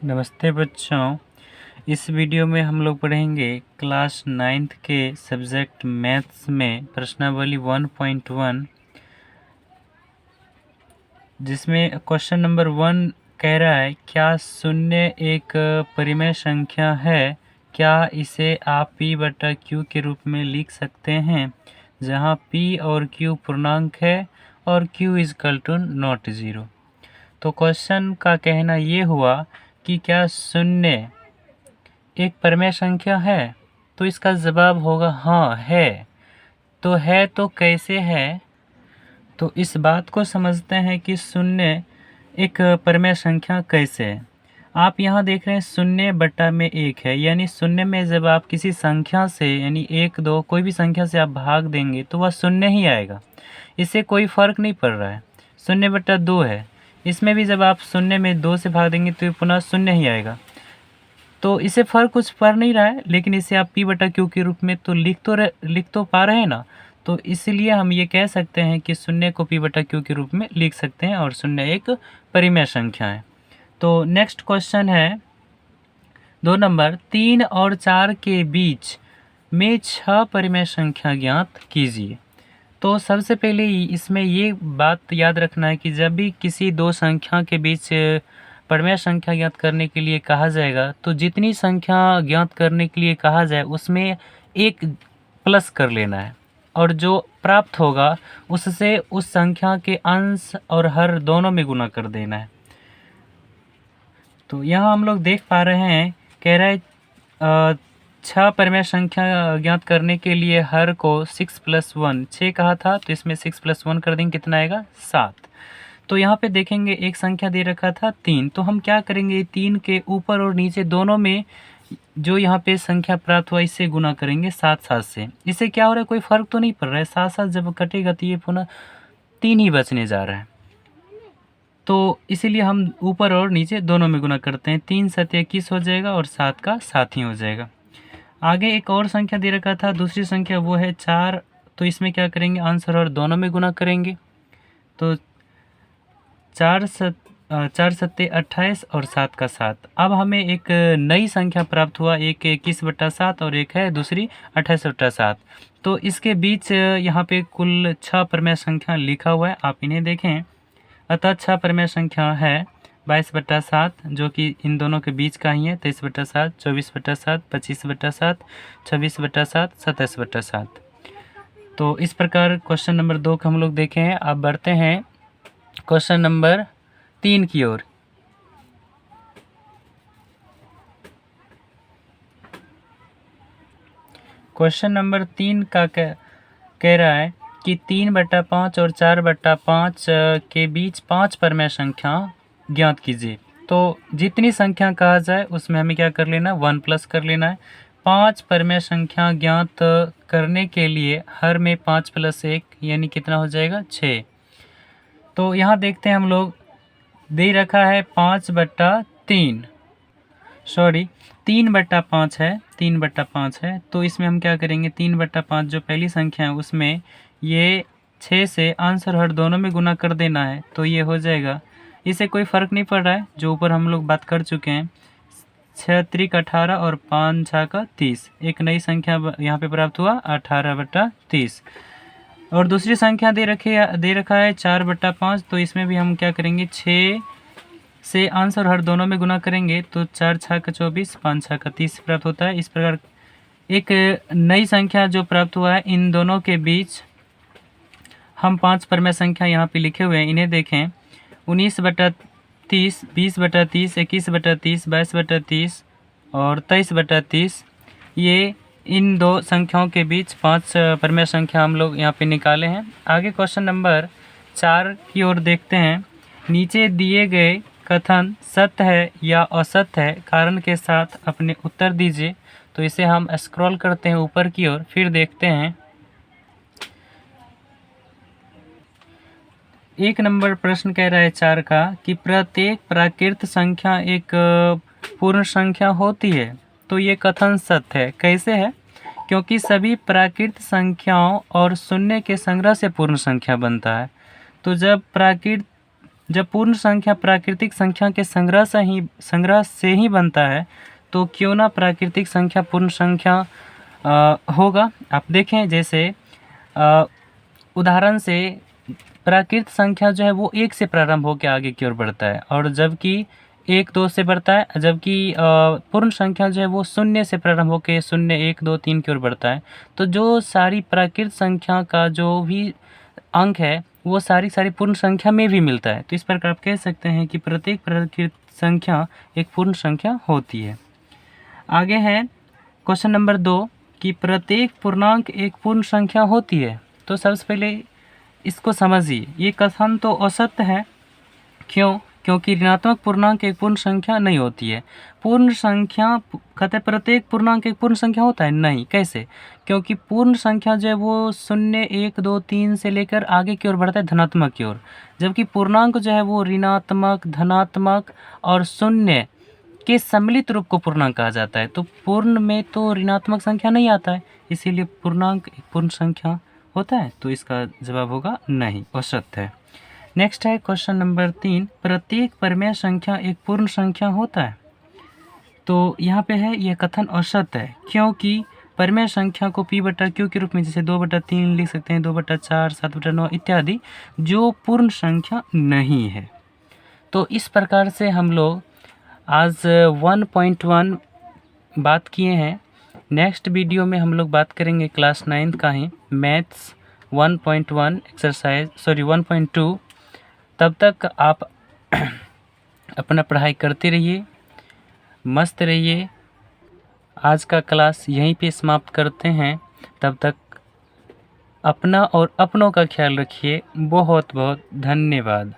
नमस्ते बच्चों। इस वीडियो में हम लोग पढ़ेंगे क्लास 9th के सब्जेक्ट मैथ्स में प्रश्नावली 1.1, जिसमें क्वेश्चन नंबर 1 कह रहा है क्या शून्य एक परिमेय संख्या है, क्या इसे आप p/q के रूप में लिख सकते हैं जहां p और q पूर्णांक है और q = नॉट 0। तो क्वेश्चन का कहना ये हुआ कि क्या शून्य एक परिमेय संख्या है, तो इसका जवाब होगा हाँ है। तो कैसे है, तो इस बात को समझते हैं कि शून्य एक परिमेय संख्या कैसे है। आप यहाँ देख रहे हैं 0/1 है, यानी शून्य में जब आप किसी संख्या से यानी 1, 2 कोई भी संख्या से आप भाग देंगे तो वह शून्य ही आएगा, इससे कोई फर्क नहीं पड़ रहा है। 0/2 है, इसमें भी जब आप शून्य में 2 से भाग देंगे तो पुनः शून्य ही आएगा। तो इससे फर्क कुछ पड़ नहीं रहा है, लेकिन इसे आप p/q के रूप में तो लिख तो पा रहे हैं ना। तो इसलिए हम ये कह सकते हैं कि शून्य को p/q के रूप में लिख सकते हैं और शून्य एक परिमेय संख्या है। तो नेक्स्ट क्वेश्चन है 2 नंबर, 3 और 4 के बीच में 6 परिमेय संख्या ज्ञात कीजिए। तो सबसे पहले इसमें ये बात याद रखना है कि जब भी किसी दो संख्या के बीच परिमेय संख्या ज्ञात करने के लिए कहा जाएगा तो जितनी संख्या ज्ञात करने के लिए कहा जाए उसमें एक प्लस कर लेना है और जो प्राप्त होगा उससे उस संख्या के अंश और हर दोनों में गुना कर देना है। तो यहाँ हम लोग देख पा रहे हैं, कह रहा है 6 परिमेय संख्या ज्ञात करने के लिए हर को 6 + 1 6 कहा था, तो इसमें 6 + 1 कर देंगे, कितना आएगा 7। तो यहाँ पे देखेंगे एक संख्या दे रखा था 3, तो हम क्या करेंगे 3 के ऊपर और नीचे दोनों में जो यहाँ पे संख्या प्राप्त हुआ इससे गुना करेंगे 7 से। इससे क्या हो रहा है, कोई फर्क तो नहीं पड़ रहा है, 7 जब कटेगा तो ये पुनः 3 ही बचने जा रहा है। तो इसीलिए हम ऊपर और नीचे दोनों में गुना करते हैं, 3 × 7 = 21 हो जाएगा और 7 का 7 ही हो जाएगा। आगे एक और संख्या दे रखा था, दूसरी संख्या वो है 4, तो इसमें क्या करेंगे अंश और हर दोनों में गुना करेंगे। तो 4 × 7 = 28 और 7 का 7। अब हमें एक नई संख्या प्राप्त हुआ, एक 21/7 और एक है दूसरी 28/7। तो इसके बीच यहाँ पे कुल 6 परिमेय संख्या लिखा हुआ है, आप इन्हें देखें। अतः 6 परिमेय संख्या है 22/7 जो कि इन दोनों के बीच का ही है, 23/7, 24/7, 25/7, 26/7, 27/7। तो इस प्रकार क्वेश्चन नंबर 2 का हम लोग देखे हैं। अब बढ़ते हैं क्वेश्चन नंबर 3 की ओर। क्वेश्चन नंबर 3 का कह रहा है कि 3/5 और 4/5 के बीच 5 परिमेय संख्या ज्ञात कीजिए। तो जितनी संख्या कहा जाए उसमें हमें क्या कर लेना, 1 प्लस कर लेना है। 5 परिमेय संख्या ज्ञात करने के लिए हर में 5 + 1 यानी कितना हो जाएगा 6। तो यहाँ देखते हैं हम लोग, दे रखा है 5/3, सॉरी 3/5 है, 3/5 है। तो इसमें हम क्या करेंगे 3/5 जो पहली संख्या है उसमें ये 6 से अंश और हर दोनों में गुना कर देना है, तो ये हो जाएगा। इससे कोई फ़र्क नहीं पड़ रहा है, जो ऊपर हम लोग बात कर चुके हैं। 6 × 18 और 5 × 6 = 30, एक नई संख्या यहाँ पे प्राप्त हुआ 18/30। और दूसरी संख्या दे रखा है 4/5, तो इसमें भी हम क्या करेंगे 6 से अंश और हर दोनों में गुना करेंगे, तो 4 × 6 = 24, 5 × 6 = 30 प्राप्त होता है। इस प्रकार एक नई संख्या जो प्राप्त हुआ है, इन दोनों के बीच हम 5 परिमेय संख्या यहाँ पे लिखे हुए हैं, इन्हें देखें। 19/30, 20/30, 21/30, 22/30 और 23/30, ये इन दो संख्याओं के बीच 5 परिमेय संख्या हम लोग यहाँ पे निकाले हैं। आगे क्वेश्चन नंबर 4 की ओर देखते हैं। नीचे दिए गए कथन सत्य है या असत्य है, कारण के साथ अपने उत्तर दीजिए। तो इसे हम स्क्रॉल करते हैं ऊपर की ओर, फिर देखते हैं। 1 नंबर प्रश्न कह रहा है 4 का कि प्रत्येक प्राकृत संख्या एक पूर्ण संख्या होती है। तो ये कथन सत्य है। कैसे है, क्योंकि सभी प्राकृत संख्याओं और शून्य के संग्रह से पूर्ण संख्या बनता है। तो जब प्राकृत जब पूर्ण संख्या प्राकृतिक संख्या के संग्रह से ही बनता है तो क्यों ना प्राकृतिक संख्या पूर्ण संख्या होगा। आप देखें जैसे उदाहरण से प्राकृत संख्या जो है वो 1 से प्रारंभ होकर आगे की ओर बढ़ता है, और जबकि 1 2 से बढ़ता है, जबकि पूर्ण संख्या जो है वो 0 से प्रारंभ होकर 0 1 2 3 की ओर बढ़ता है। तो जो सारी प्राकृत संख्या का जो भी अंक है वो सारी पूर्ण संख्या में भी मिलता है। तो इस प्रकार आप कह सकते हैं कि प्रत्येक प्राकृत संख्या एक पूर्ण संख्या होती है। आगे है क्वेश्चन नंबर 2 कि प्रत्येक पूर्णांक एक पूर्ण संख्या होती है। तो सबसे पहले इसको समझिए, ये कथन तो असत्य है। क्यों? क्योंकि ऋणात्मक पूर्णांक एक पूर्ण संख्या नहीं होती है। पूर्ण संख्या कहते प्रत्येक पूर्णांक एक पूर्ण संख्या होता है? नहीं। कैसे? क्योंकि पूर्ण संख्या जो है वो 0 1 2 3 से लेकर आगे की ओर बढ़ता है धनात्मक की ओर, जबकि पूर्णांक जो है वो ऋणात्मक, धनात्मक और 0 के सम्मिलित रूप को पूर्णांक कहा जाता है। तो पूर्ण में तो ऋणात्मक संख्या नहीं आता है, इसीलिए पूर्णांक एक पूर्ण संख्या होता है। तो इसका जवाब होगा नहीं, असत्य है। नेक्स्ट है क्वेश्चन नंबर 3, प्रत्येक परिमेय संख्या एक पूर्ण संख्या होता है। तो यहाँ पे है यह कथन असत्य है, क्योंकि परिमेय संख्या को p/q के रूप में जैसे 2/3 लिख सकते हैं, 2/4, 7/9 इत्यादि, जो पूर्ण संख्या नहीं है। तो इस प्रकार से हम लोग आज 1.1 बात किए हैं। नेक्स्ट वीडियो में हम लोग बात करेंगे क्लास 9 का ही मैथ्स 1.1 1.2। तब तक आप अपना पढ़ाई करते रहिए, मस्त रहिए। आज का क्लास यहीं पे समाप्त करते हैं। तब तक अपना और अपनों का ख्याल रखिए। बहुत बहुत धन्यवाद।